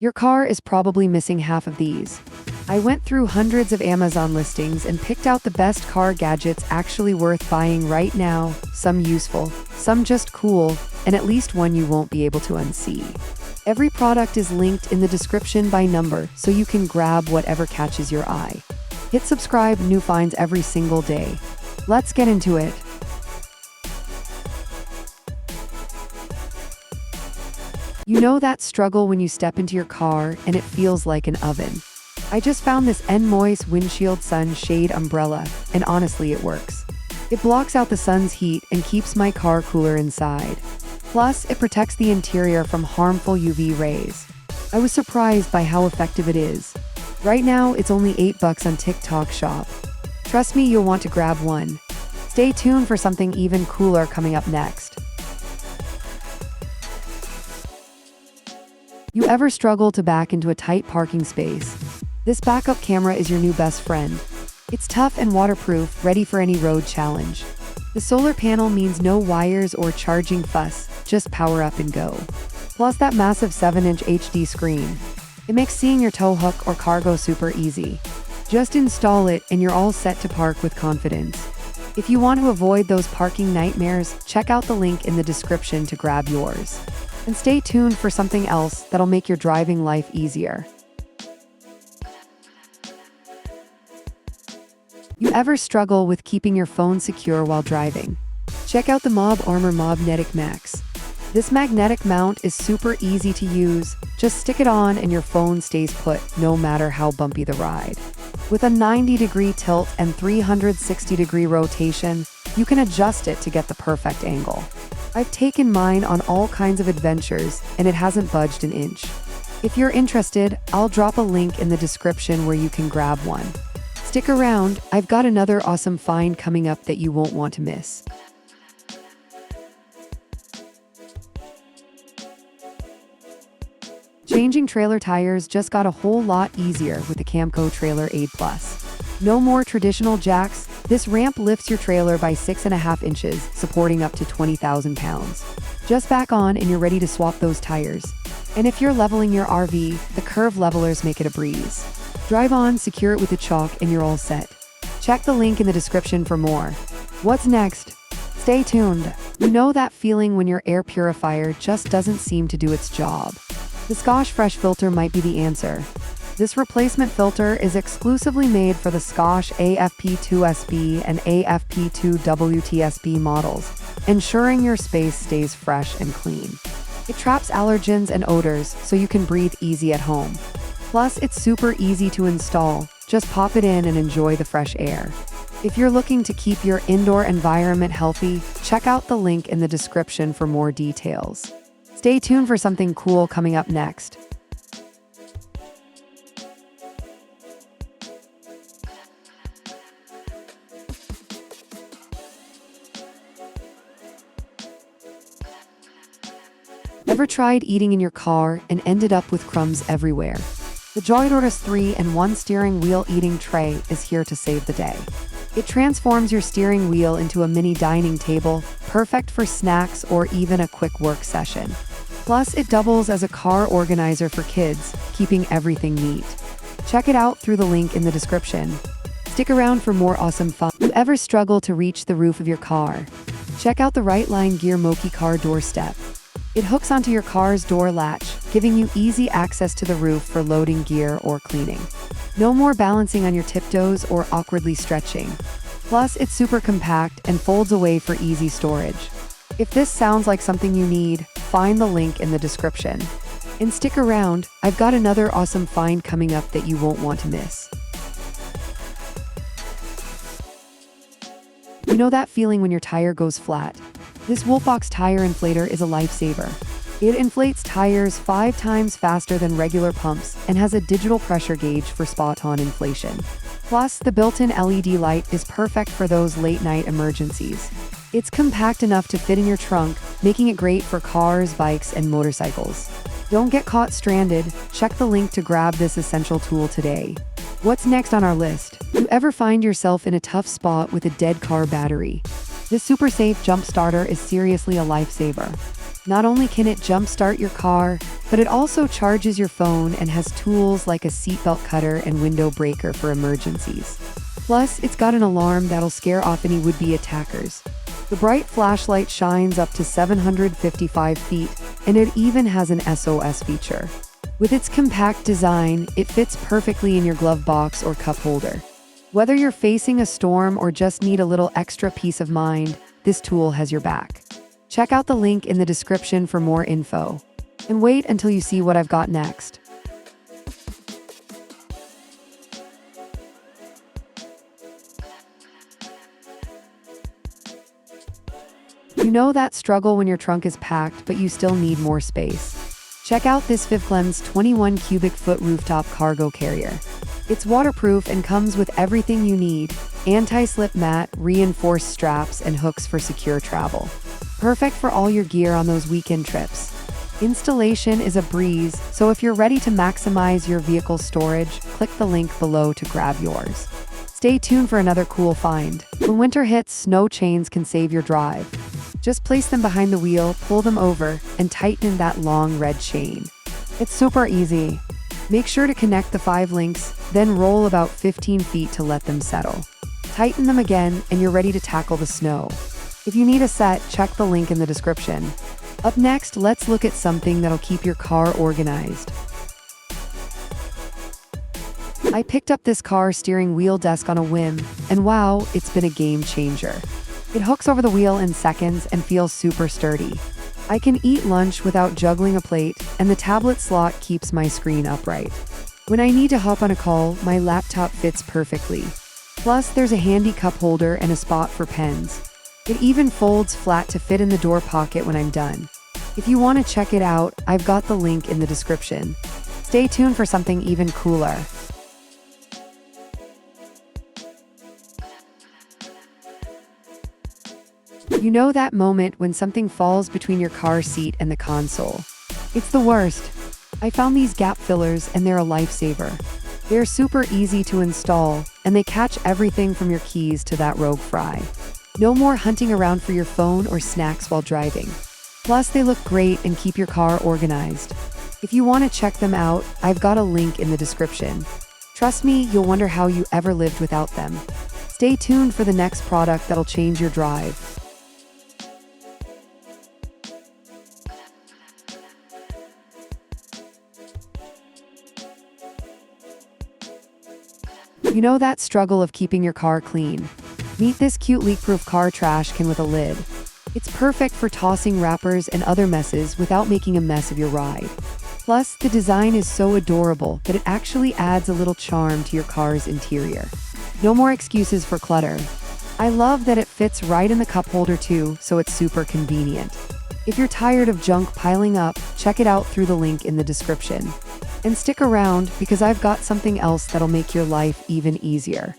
Your car is probably missing half of these. I went through hundreds of Amazon listings and picked out the best car gadgets actually worth buying right now, some useful, some just cool, and at least one you won't be able to unsee. Every product is linked in the description by number so you can grab whatever catches your eye. Hit subscribe, new finds every single day. Let's get into it. You know that struggle when you step into your car and it feels like an oven? I just found this NMOISS Windshield Sun Shade Umbrella, and honestly it works. It blocks out the sun's heat and keeps my car cooler inside. Plus, it protects the interior from harmful UV rays. I was surprised by how effective it is. Right now, it's only $8 on TikTok Shop. Trust me, you'll want to grab one. Stay tuned for something even cooler coming up next. You ever struggle to back into a tight parking space? This backup camera is your new best friend. It's tough and waterproof, ready for any road challenge. The solar panel means no wires or charging fuss, just power up and go. Plus that massive 7-inch HD screen. It makes seeing your tow hook or cargo super easy. Just install it and you're all set to park with confidence. If you want to avoid those parking nightmares, check out the link in the description to grab yours. And stay tuned for something else that'll make your driving life easier. You ever struggle with keeping your phone secure while driving? Check out the Mobnetic Max. This magnetic mount is super easy to use. Just stick it on and your phone stays put, no matter how bumpy the ride. With a 90-degree tilt and 360-degree rotation, you can adjust it to get the perfect angle. I've taken mine on all kinds of adventures, and it hasn't budged an inch. If you're interested, I'll drop a link in the description where you can grab one. Stick around, I've got another awesome find coming up that you won't want to miss. Changing trailer tires just got a whole lot easier with the Camco Trailer Aid Plus. No more traditional jacks, this ramp lifts your trailer by 6.5 inches, supporting up to 20,000 pounds. Just back on and you're ready to swap those tires. And if you're leveling your RV, the curve levelers make it a breeze. Drive on, secure it with a chalk, and you're all set. Check the link in the description for more. What's next? Stay tuned. You know that feeling when your air purifier just doesn't seem to do its job? The Scosche FrescheFilter might be the answer. This replacement filter is exclusively made for the Scosche AFP2SB and AFP2WTSB models, ensuring your space stays fresh and clean. It traps allergens and odors so you can breathe easy at home. Plus, it's super easy to install. Just pop it in and enjoy the fresh air. If you're looking to keep your indoor environment healthy, check out the link in the description for more details. Stay tuned for something cool coming up next. Ever tried eating in your car and ended up with crumbs everywhere? The Joytutus 3-in-1 steering wheel eating tray is here to save the day. It transforms your steering wheel into a mini dining table, perfect for snacks or even a quick work session. Plus, it doubles as a car organizer for kids, keeping everything neat. Check it out through the link in the description. Stick around for more awesome fun. You ever struggle to reach the roof of your car? Check out the Rightline Gear Moki car doorstep. It hooks onto your car's door latch, giving you easy access to the roof for loading gear or cleaning. No more balancing on your tiptoes or awkwardly stretching. Plus, it's super compact and folds away for easy storage. If this sounds like something you need, find the link in the description. And stick around, I've got another awesome find coming up that you won't want to miss. You know that feeling when your tire goes flat? This Wolfbox tire inflator is a lifesaver. It inflates tires 5 times faster than regular pumps and has a digital pressure gauge for spot-on inflation. Plus, the built-in LED light is perfect for those late-night emergencies. It's compact enough to fit in your trunk, making it great for cars, bikes, and motorcycles. Don't get caught stranded. Check the link to grab this essential tool today. What's next on our list? You ever find yourself in a tough spot with a dead car battery? This super safe jump starter is seriously a lifesaver. Not only can it jumpstart your car, but it also charges your phone and has tools like a seatbelt cutter and window breaker for emergencies. Plus, it's got an alarm that'll scare off any would-be attackers. The bright flashlight shines up to 755 feet, and it even has an SOS feature. With its compact design, it fits perfectly in your glove box or cup holder. Whether you're facing a storm or just need a little extra peace of mind, this tool has your back. Check out the link in the description for more info. And wait until you see what I've got next. You know that struggle when your trunk is packed, but you still need more space? Check out this Fivklemnz 21 cubic foot rooftop cargo carrier. It's waterproof and comes with everything you need: anti-slip mat, reinforced straps, and hooks for secure travel. Perfect for all your gear on those weekend trips. Installation is a breeze, so if you're ready to maximize your vehicle's storage, click the link below to grab yours. Stay tuned for another cool find. When winter hits, Snow Chains can save your drive. Just place them behind the wheel, pull them over, and tighten that long red chain. It's super easy. Make sure to connect the 5 links, then roll about 15 feet to let them settle. Tighten them again, and you're ready to tackle the snow. If you need a set, check the link in the description. Up next, let's look at something that'll keep your car organized. I picked up this car steering wheel desk on a whim, and wow, it's been a game changer. It hooks over the wheel in seconds and feels super sturdy. I can eat lunch without juggling a plate, and the tablet slot keeps my screen upright. When I need to hop on a call, my laptop fits perfectly. Plus, there's a handy cup holder and a spot for pens. It even folds flat to fit in the door pocket when I'm done. If you want to check it out, I've got the link in the description. Stay tuned for something even cooler. You know that moment when something falls between your car seat and the console? It's the worst. I found these gap fillers and they're a lifesaver. They're super easy to install, and they catch everything from your keys to that rogue fry. No more hunting around for your phone or snacks while driving. Plus, they look great and keep your car organized. If you want to check them out, I've got a link in the description. Trust me, you'll wonder how you ever lived without them. Stay tuned for the next product that'll change your drive. You know that struggle of keeping your car clean? Meet this cute leak-proof car trash can with a lid. It's perfect for tossing wrappers and other messes without making a mess of your ride. Plus, the design is so adorable that it actually adds a little charm to your car's interior. No more excuses for clutter. I love that it fits right in the cup holder too, so it's super convenient. If you're tired of junk piling up, check it out through the link in the description. And stick around, because I've got something else that'll make your life even easier.